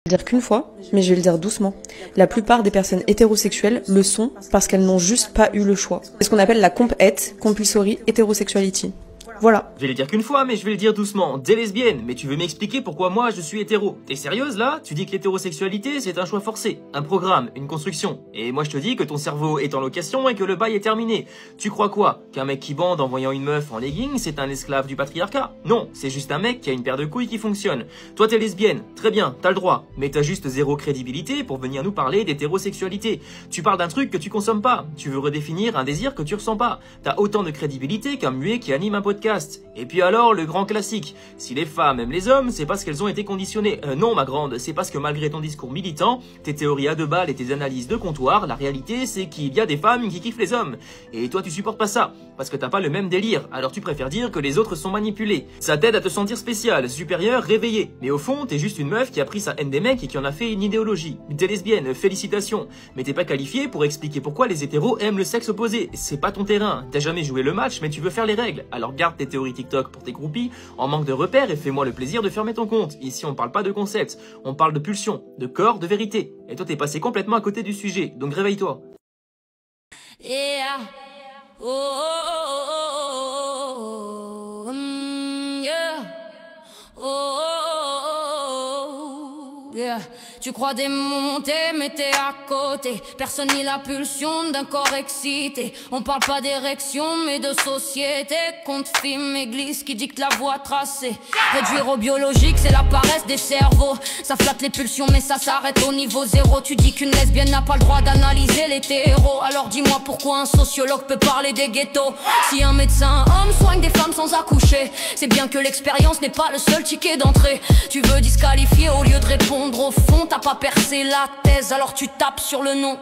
Dire qu'une fois, mais je vais le dire doucement. La plupart des personnes hétérosexuelles le sont parce qu'elles n'ont juste pas eu le choix. C'est ce qu'on appelle la comp-het, compulsory heterosexuality. Voilà. Je vais le dire qu'une fois, mais je vais le dire doucement. T'es lesbienne, mais tu veux m'expliquer pourquoi moi je suis hétéro? T'es sérieuse là? Tu dis que l'hétérosexualité c'est un choix forcé, un programme, une construction. Et moi je te dis que ton cerveau est en location et que le bail est terminé. Tu crois quoi? Qu'un mec qui bande en voyant une meuf en legging c'est un esclave du patriarcat? Non, c'est juste un mec qui a une paire de couilles qui fonctionne. Toi t'es lesbienne, très bien, t'as le droit, mais t'as juste zéro crédibilité pour venir nous parler d'hétérosexualité. Tu parles d'un truc que tu consommes pas, tu veux redéfinir un désir que tu ressens pas. T'as autant de crédibilité qu'un muet qui anime un podcast. Et puis alors, le grand classique. Si les femmes aiment les hommes, c'est parce qu'elles ont été conditionnées. Non, ma grande, c'est parce que malgré ton discours militant, tes théories à deux balles et tes analyses de comptoir, la réalité, c'est qu'il y a des femmes qui kiffent les hommes. Et toi, tu supportes pas ça, parce que t'as pas le même délire. Alors tu préfères dire que les autres sont manipulés. Ça t'aide à te sentir spécial, supérieur, réveillé. Mais au fond, t'es juste une meuf qui a pris sa haine des mecs et qui en a fait une idéologie. T'es lesbienne, félicitations. Mais t'es pas qualifié pour expliquer pourquoi les hétéros aiment le sexe opposé. C'est pas ton terrain. T'as jamais joué le match, mais tu veux faire les règles. Alors garde tes théories TikTok pour tes groupies, en manque de repères et fais-moi le plaisir de fermer ton compte. Ici on parle pas de concepts, on parle de pulsion, de corps, de vérité. Et toi t'es passé complètement à côté du sujet, donc réveille-toi. Yeah. Oh, oh, oh, oh, yeah. Oh, oh, yeah. Tu crois démonter, mais t'es à côté. Personne ni la pulsion d'un corps excité. On parle pas d'érection, mais de société. Compte film, église qui dicte la voie tracée. Réduire au biologique, c'est la paresse des cerveaux. Ça flatte les pulsions, mais ça s'arrête au niveau zéro. Tu dis qu'une lesbienne n'a pas le droit d'analyser l'hétéro. Alors dis-moi pourquoi un sociologue peut parler des ghettos. Si un médecin homme soigne des femmes sans accoucher, c'est bien que l'expérience n'est pas le seul ticket d'entrée. Tu veux disqualifier au lieu de répondre au fond. T'as pas percé la thèse, alors tu tapes sur le nom.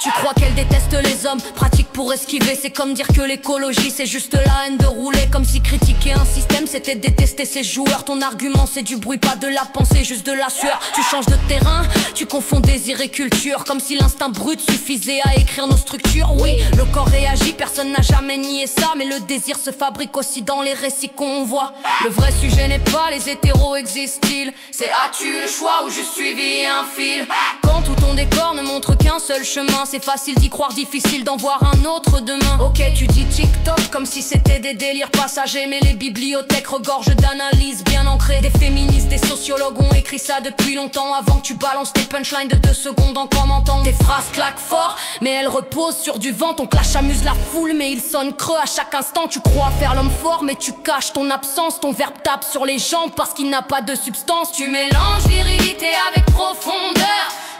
Tu crois qu'elle déteste les hommes, pratique pour esquiver. C'est comme dire que l'écologie c'est juste la haine de rouler. Comme si critiquer un système c'était détester ses joueurs. Ton argument c'est du bruit, pas de la pensée, juste de la sueur. Tu changes de terrain, tu confonds désir et culture. Comme si l'instinct brut suffisait à écrire nos structures. Oui, le corps réagit, personne n'a jamais nié ça. Mais le désir se fabrique aussi dans les récits qu'on voit. Le vrai sujet n'est pas les hétéros existent-ils, c'est as-tu le choix ou juste suivi un fil. Quand tout ton décor ne montre qu'un seul chemin, c'est facile d'y croire, difficile d'en voir un autre demain. Ok, tu dis TikTok comme si c'était des délires passagers, mais les bibliothèques regorgent d'analyses bien ancrées. Des féministes, des sociologues ont écrit ça depuis longtemps. Avant que tu balances tes punchlines de 2 secondes en commentant. Tes phrases claquent fort, mais elles reposent sur du vent. Ton clash amuse la foule, mais il sonne creux à chaque instant. Tu crois faire l'homme fort, mais tu caches ton absence. Ton verbe tape sur les jambes parce qu'il n'a pas de substance. Tu mélanges virilité avec profondeur,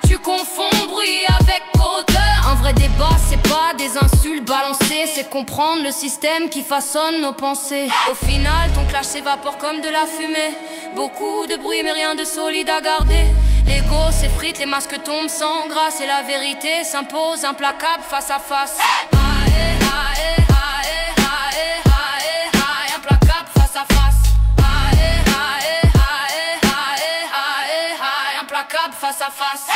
tu confonds bruit avec hauteur. Un vrai débat c'est pas des insultes balancées, c'est comprendre le système qui façonne nos pensées. Au final ton clash s'évapore comme de la fumée. Beaucoup de bruit mais rien de solide à garder. L'ego s'effrite, les masques tombent sans grâce. Et la vérité s'impose implacable face à face. Implacable face à face. Implacable face à face.